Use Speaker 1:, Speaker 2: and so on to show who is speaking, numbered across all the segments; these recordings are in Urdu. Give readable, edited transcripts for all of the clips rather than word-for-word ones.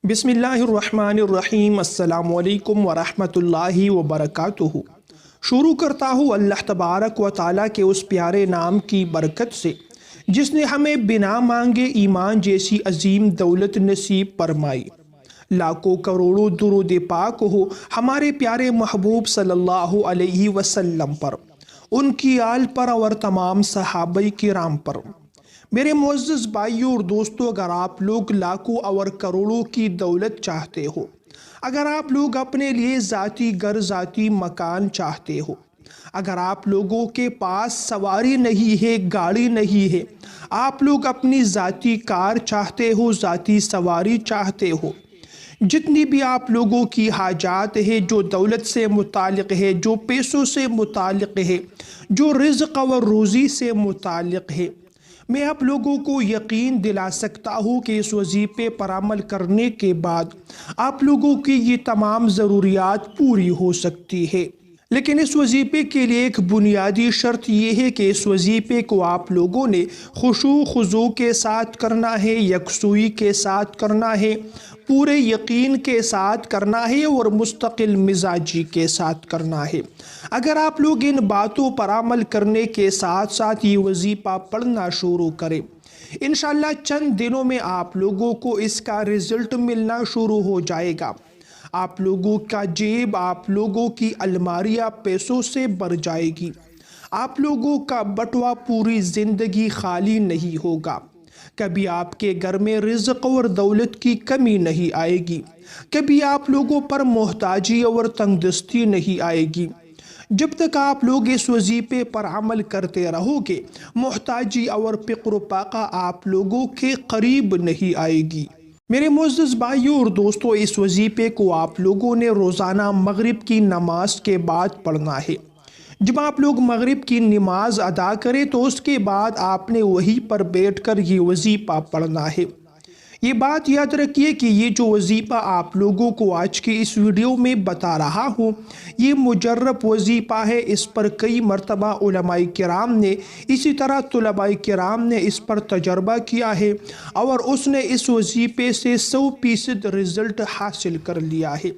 Speaker 1: بسم اللہ الرحمن الرحیم۔ السلام علیکم ورحمۃ اللہ وبرکاتہ۔ شروع کرتا ہوں اللہ تبارک و تعالیٰ کے اس پیارے نام کی برکت سے جس نے ہمیں بنا مانگے ایمان جیسی عظیم دولت نصیب فرمائی۔ لاکھوں کروڑوں درود پاک ہو ہمارے پیارے محبوب صلی اللہ علیہ وسلم پر، ان کی آل پر اور تمام صحابہ کرام پر۔ میرے معزز بھائیوں اور دوستوں، اگر آپ لوگ لاکھوں اور کروڑوں کی دولت چاہتے ہو، اگر آپ لوگ اپنے لیے ذاتی گھر، ذاتی مکان چاہتے ہو، اگر آپ لوگوں کے پاس سواری نہیں ہے، گاڑی نہیں ہے، آپ لوگ اپنی ذاتی کار چاہتے ہو، ذاتی سواری چاہتے ہو، جتنی بھی آپ لوگوں کی حاجات ہے، جو دولت سے متعلق ہے، جو پیسوں سے متعلق ہے، جو رزق اور روزی سے متعلق ہے، میں آپ لوگوں کو یقین دلا سکتا ہوں کہ اس وظیفے پر عمل کرنے کے بعد آپ لوگوں کی یہ تمام ضروریات پوری ہو سکتی ہے۔ لیکن اس وظیفے کے لیے ایک بنیادی شرط یہ ہے کہ اس وظیفے کو آپ لوگوں نے خشوع خضوع کے ساتھ کرنا ہے، یکسوئی کے ساتھ کرنا ہے، پورے یقین کے ساتھ کرنا ہے اور مستقل مزاجی کے ساتھ کرنا ہے۔ اگر آپ لوگ ان باتوں پر عمل کرنے کے ساتھ ساتھ یہ وظیفہ پڑھنا شروع کریں، انشاءاللہ چند دنوں میں آپ لوگوں کو اس کا رزلٹ ملنا شروع ہو جائے گا۔ آپ لوگوں کا جیب، آپ لوگوں کی الماریاں پیسوں سے بھر جائے گی۔ آپ لوگوں کا بٹوا پوری زندگی خالی نہیں ہوگا۔ کبھی آپ کے گھر میں رزق اور دولت کی کمی نہیں آئے گی، کبھی آپ لوگوں پر محتاجی اور تنگ دستی نہیں آئے گی۔ جب تک آپ لوگ اس وظیفے پر عمل کرتے رہو گے، محتاجی اور فقر و فاقہ آپ لوگوں کے قریب نہیں آئے گی۔ میرے معزز بھائیوں اور دوستوں، اس وظیفے کو آپ لوگوں نے روزانہ مغرب کی نماز کے بعد پڑھنا ہے۔ جب آپ لوگ مغرب کی نماز ادا کریں تو اس کے بعد آپ نے وہیں پر بیٹھ کر یہ وظیفہ پڑھنا ہے۔ یہ بات یاد رکھیے کہ یہ جو وظیفہ آپ لوگوں کو آج کی اس ویڈیو میں بتا رہا ہوں، یہ مجرب وظیفہ ہے۔ اس پر کئی مرتبہ علماء کرام نے، اسی طرح طلباء کرام نے اس پر تجربہ کیا ہے اور اس نے اس وظیفے سے 100% رزلٹ حاصل کر لیا ہے۔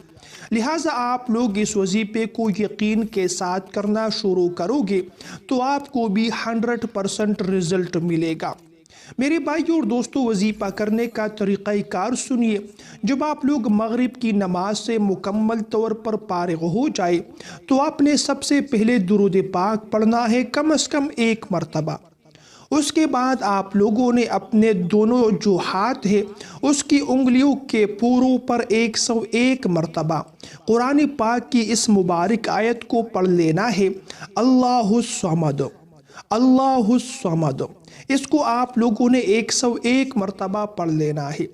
Speaker 1: لہٰذا آپ لوگ اس وظیفے کو یقین کے ساتھ کرنا شروع کرو گے تو آپ کو بھی 100% رزلٹ ملے گا۔ میرے بھائیوں اور دوستوں، وظیفہ کرنے کا طریقہ کار سنیے۔ جب آپ لوگ مغرب کی نماز سے مکمل طور پر فارغ ہو جائے تو آپ نے سب سے پہلے درود پاک پڑھنا ہے، کم از کم 1 مرتبہ۔ اس کے بعد آپ لوگوں نے اپنے دونوں جو ہاتھ ہیں اس کی انگلیوں کے پوروں پر 101 مرتبہ قرآن پاک کی اس مبارک آیت کو پڑھ لینا ہے، اللہ الصمد، اللہ الصمد۔ اس کو آپ لوگوں نے 101 مرتبہ پڑھ لینا ہے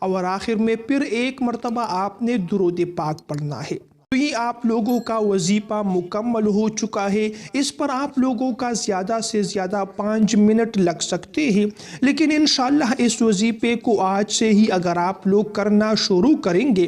Speaker 1: اور آخر میں پھر 1 مرتبہ آپ نے درود پاک پڑھنا ہے۔ تو یہ آپ لوگوں کا وظیفہ مکمل ہو چکا ہے۔ اس پر آپ لوگوں کا زیادہ سے زیادہ 5 منٹ لگ سکتے ہیں، لیکن انشاءاللہ اس وظیفے کو آج سے ہی اگر آپ لوگ کرنا شروع کریں گے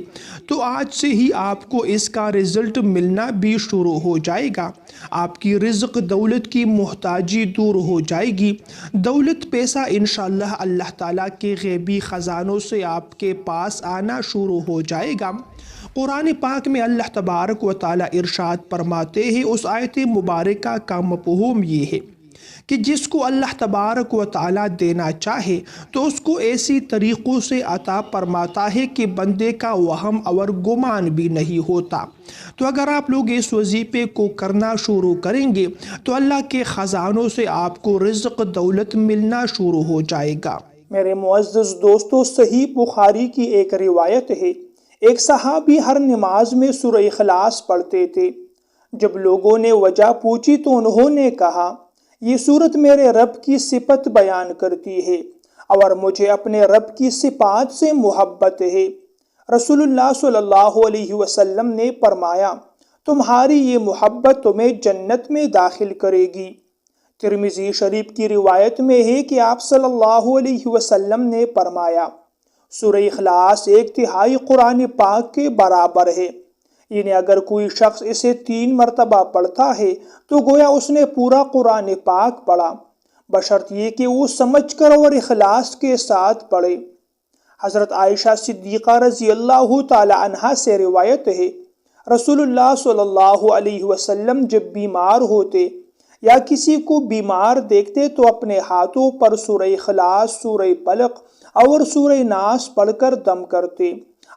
Speaker 1: تو آج سے ہی آپ کو اس کا رزلٹ ملنا بھی شروع ہو جائے گا۔ آپ کی رزق دولت کی محتاجی دور ہو جائے گی۔ دولت پیسہ انشاءاللہ اللہ تعالیٰ کے غیبی خزانوں سے آپ کے پاس آنا شروع ہو جائے گا۔ قرآن پاک میں اللہ تبارک و تعالیٰ ارشاد فرماتے ہیں، اس آیت مبارکہ کا مفہوم یہ ہے کہ جس کو اللہ تبارک و تعالیٰ دینا چاہے تو اس کو ایسی طریقوں سے عطا فرماتا ہے کہ بندے کا وہم اور گمان بھی نہیں ہوتا۔ تو اگر آپ لوگ اس وظیفے کو کرنا شروع کریں گے تو اللہ کے خزانوں سے آپ کو رزق دولت ملنا شروع ہو جائے گا۔ میرے معزز دوستو، صحیح بخاری کی ایک روایت ہے، ایک صحابی ہر نماز میں سورہ اخلاص پڑھتے تھے۔ جب لوگوں نے وجہ پوچھی تو انہوں نے کہا، یہ سورت میرے رب کی صفت بیان کرتی ہے اور مجھے اپنے رب کی صفات سے محبت ہے۔ رسول اللہ صلی اللہ علیہ وسلم نے فرمایا، تمہاری یہ محبت تمہیں جنت میں داخل کرے گی۔ ترمذی شریف کی روایت میں ہے کہ آپ صلی اللہ علیہ وسلم نے فرمایا، سورہ اخلاص 1/3 قرآن پاک کے برابر ہے، یعنی اگر کوئی شخص اسے 3 مرتبہ پڑھتا ہے تو گویا اس نے پورا قرآن پاک پڑھا، بشرط یہ کہ وہ سمجھ کر اور اخلاص کے ساتھ پڑھے۔ حضرت عائشہ صدیقہ رضی اللہ تعالی عنہا سے روایت ہے، رسول اللہ صلی اللہ علیہ وسلم جب بیمار ہوتے یا کسی کو بیمار دیکھتے تو اپنے ہاتھوں پر سورہ اخلاص، سورہ فلق اور سورہ ناس پڑھ کر دم کرتے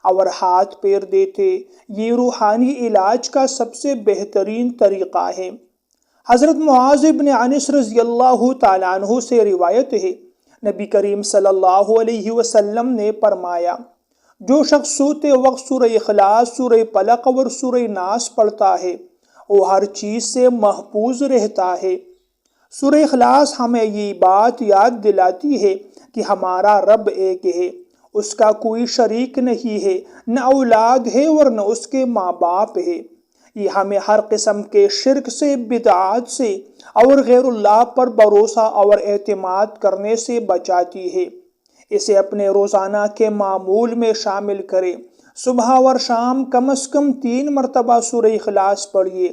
Speaker 1: اور ہاتھ پیر دیتے۔ یہ روحانی علاج کا سب سے بہترین طریقہ ہے۔ حضرت معاذ بن انس رضی اللہ تعالیٰ عنہ سے روایت ہے، نبی کریم صلی اللہ علیہ وسلم نے فرمایا، جو شخص سوتے وقت سورہ اخلاص، سورہ فلق اور سورہ ناس پڑھتا ہے وہ ہر چیز سے محفوظ رہتا ہے۔ سورہ اخلاص ہمیں یہ بات یاد دلاتی ہے کہ ہمارا رب ایک ہے، اس کا کوئی شریک نہیں ہے، نہ اولاد ہے اور نہ اس کے ماں باپ ہے۔ یہ ہمیں ہر قسم کے شرک سے، بدعات سے اور غیر اللہ پر بھروسہ اور اعتماد کرنے سے بچاتی ہے۔ اسے اپنے روزانہ کے معمول میں شامل کرے۔ صبح اور شام کم از کم 3 مرتبہ سورہ اخلاص پڑھیے،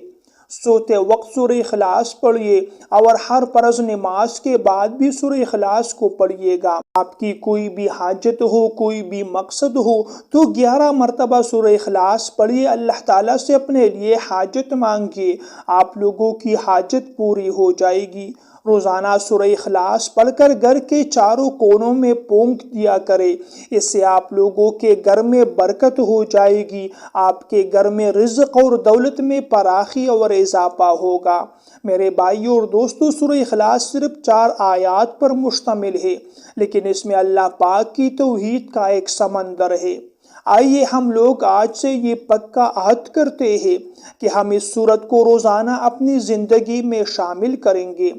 Speaker 1: سوتے وقت سورہ اخلاص پڑھیے اور ہر فرض نماز کے بعد بھی سورہ اخلاص کو پڑھیے گا۔ آپ کی کوئی بھی حاجت ہو، کوئی بھی مقصد ہو تو 11 مرتبہ سورہ اخلاص پڑھیے، اللہ تعالیٰ سے اپنے لیے حاجت مانگیے، آپ لوگوں کی حاجت پوری ہو جائے گی۔ روزانہ سورہ اخلاص پڑھ کر گھر کے چاروں کونوں میں پونک دیا کرے، اس سے آپ لوگوں کے گھر میں برکت ہو جائے گی، آپ کے گھر میں رزق اور دولت میں فراخی اور اضافہ ہوگا۔ میرے بھائیوں اور دوستو، سورہ اخلاص صرف 4 آیات پر مشتمل ہے، لیکن اس میں اللہ پاک کی توحید کا ایک سمندر ہے۔ آئیے ہم لوگ آج سے یہ پکا عہد کرتے ہیں کہ ہم اس سورت کو روزانہ اپنی زندگی میں شامل کریں گے،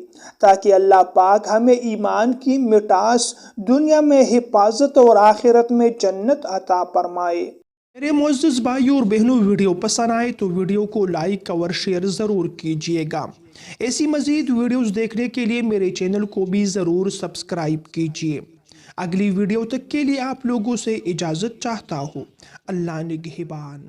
Speaker 1: تاکہ اللہ پاک ہمیں ایمان کی مٹاس، دنیا میں حفاظت اور آخرت میں جنت عطا فرمائے۔ میرے معزز بھائیوں اور بہنوں، ویڈیو پسند آئے تو ویڈیو کو لائک اور شیئر ضرور کیجیے گا۔ ایسی مزید ویڈیوز دیکھنے کے لیے میرے چینل کو بھی ضرور سبسکرائب کیجیے۔ اگلی ویڈیو تک کے لیے آپ لوگوں سے اجازت چاہتا ہوں۔ اللہ نگہبان۔